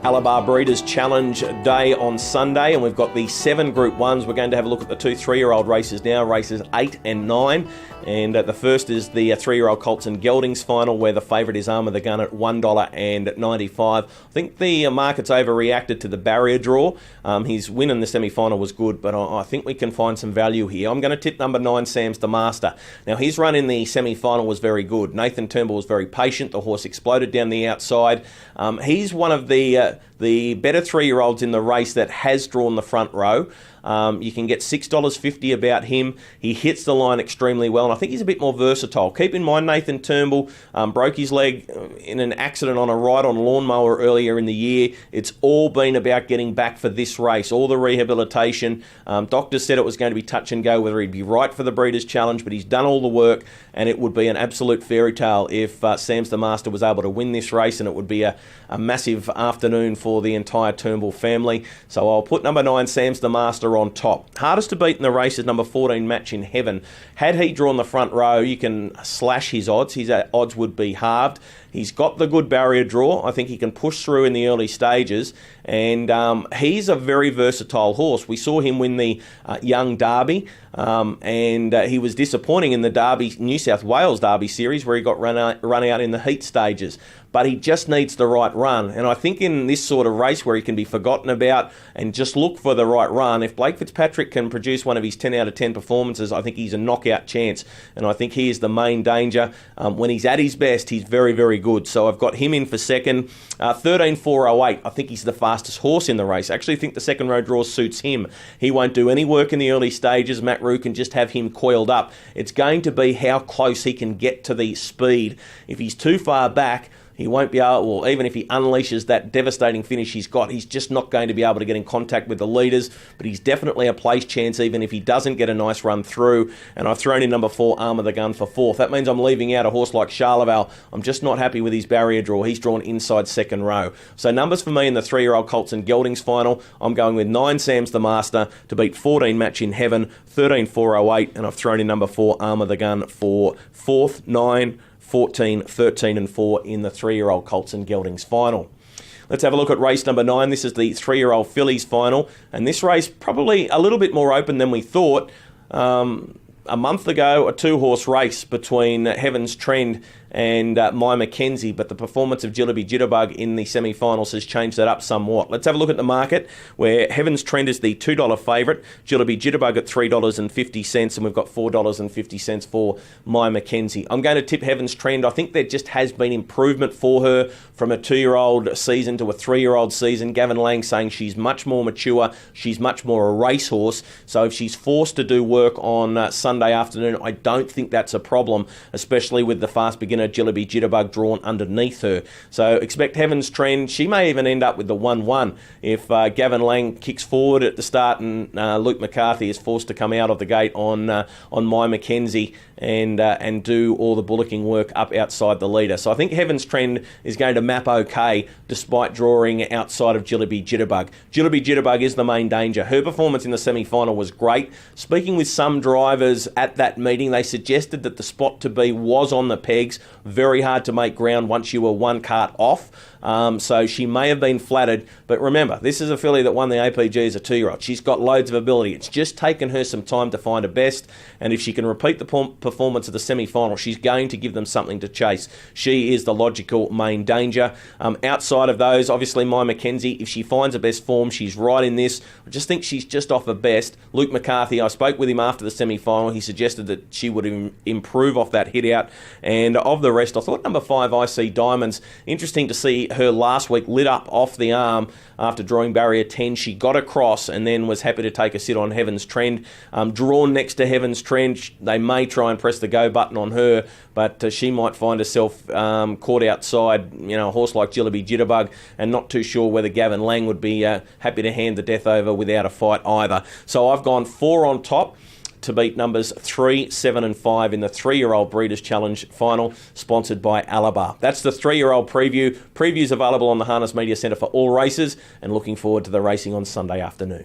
Alabar Breeders' Challenge Day on Sunday, and we've got the 7 Group 1s. We're going to have a look at the 2 3-year-old races now, races 8 and 9. And the first is the 3-year-old Colts and Geldings final, where the favourite is Arm of the Gun at $1.95. I think the market's overreacted to the barrier draw. His win in the semi-final was good, but I think we can find some value here. I'm going to tip number 9, Sam's the Master. Now, his run in the semi-final was very good. Nathan Turnbull was very patient. The horse exploded down the outside. He's one of the better 3-year-olds in the race that has drawn the front row. You can get $6.50 about him. He hits the line extremely well, and I think he's a bit more versatile. Keep in mind, Nathan Turnbull broke his leg in an accident on a ride-on lawnmower earlier in the year. It's all been about getting back for this race, all the rehabilitation. Doctors said it was going to be touch and go whether he'd be right for the Breeders' Challenge, but he's done all the work, and it would be an absolute fairy tale if Sam's the Master was able to win this race, and it would be a massive afternoon for the entire Turnbull family. So I'll put number 9, Sam's the Master, on top. Hardest to beat in the race is number 14, Match in Heaven. Had he drawn the front row, you can slash his odds. His odds would be halved. He's got the good barrier draw. I think he can push through in the early stages, and he's a very versatile horse. We saw him win the Young Derby, and he was disappointing in the Derby, New South Wales Derby series, where he got run out in the heat stages. But he just needs the right run. And I think in this sort of race where he can be forgotten about and just look for the right run, if Blake Fitzpatrick can produce one of his 10 out of 10 performances, I think he's a knockout chance. And I think he is the main danger. When he's at his best, he's very, very good. So I've got him in for second. 13.408, I think he's the fastest horse in the race. I actually think the second row draw suits him. He won't do any work in the early stages. Matt Rue can just have him coiled up. It's going to be how close he can get to the speed. If he's too far back, he won't be able, even if he unleashes that devastating finish he's got, he's just not going to be able to get in contact with the leaders. But he's definitely a place chance, even if he doesn't get a nice run through. And I've thrown in number 4, Arm of the Gun, for 4th. That means I'm leaving out a horse like Charleval. I'm just not happy with his barrier draw. He's drawn inside second row. So numbers for me in the 3-year-old Colts and Geldings final, I'm going with 9, Sam's the Master, to beat 14, Match in Heaven, 13.408, and I've thrown in number 4, Arm of the Gun, for 4th, 9, 14, 13 and 4 in the 3-year-old Colts and Geldings final. Let's have a look at race number 9. This is the 3-year-old fillies final, and this race probably a little bit more open than we thought. A month ago, a 2-horse race between Heaven's Trend and My Mackenzie, but the performance of Jillaby Jitterbug in the semi-finals has changed that up somewhat. Let's have a look at the market, where Heaven's Trend is the $2 favourite, Jillaby Jitterbug at $3.50, and we've got $4.50 for My Mackenzie. I'm going to tip Heaven's Trend. I think there just has been improvement for her from a 2-year-old season to a 3-year-old season. Gavin Lang saying she's much more mature, she's much more a racehorse, so if she's forced to do work on Sunday afternoon, I don't think that's a problem, especially with the fast beginner Jillaby Jitterbug drawn underneath her. So expect Heaven's Trend. She may even end up with the 1-1 if Gavin Lang kicks forward at the start and Luke McCarthy is forced to come out of the gate on My Mackenzie and do all the bullocking work up outside the leader. So I think Heaven's Trend is going to map okay despite drawing outside of Jillaby Jitterbug. Jillaby Jitterbug is the main danger. Her performance in the semi-final was great. Speaking with some drivers at that meeting, they suggested that the spot to be was on the pegs. Very hard to make ground once you were one cart off. So she may have been flattered, but remember, this is a filly that won the APG as a 2-year-old. She's got loads of ability. It's just taken her some time to find her best, and if she can repeat the performance of the semi-final, she's going to give them something to chase. She is the logical main danger. Outside of those, obviously My Mackenzie, if she finds her best form, she's right in this. I just think she's just off her best. Luke McCarthy, I spoke with him after the semi-final. He suggested that she would improve off that hit out, and of the rest, I thought number 5, I See Diamonds, interesting to see her last week lit up off the arm after drawing barrier 10. She got across and then was happy to take a sit on Heaven's Trend. Drawn next to Heaven's Trend, they may try and press the go button on her, but she might find herself caught outside, a horse like Jillaby Jitterbug, and not too sure whether Gavin Lang would be happy to hand the death over without a fight either. So I've gone 4 on top to beat numbers 3, 7 and 5 in the 3-year-old Breeders' Challenge final, sponsored by Alabar. That's the 3-year-old preview. Preview's available on the Harness Media Centre for all races, and looking forward to the racing on Sunday afternoon.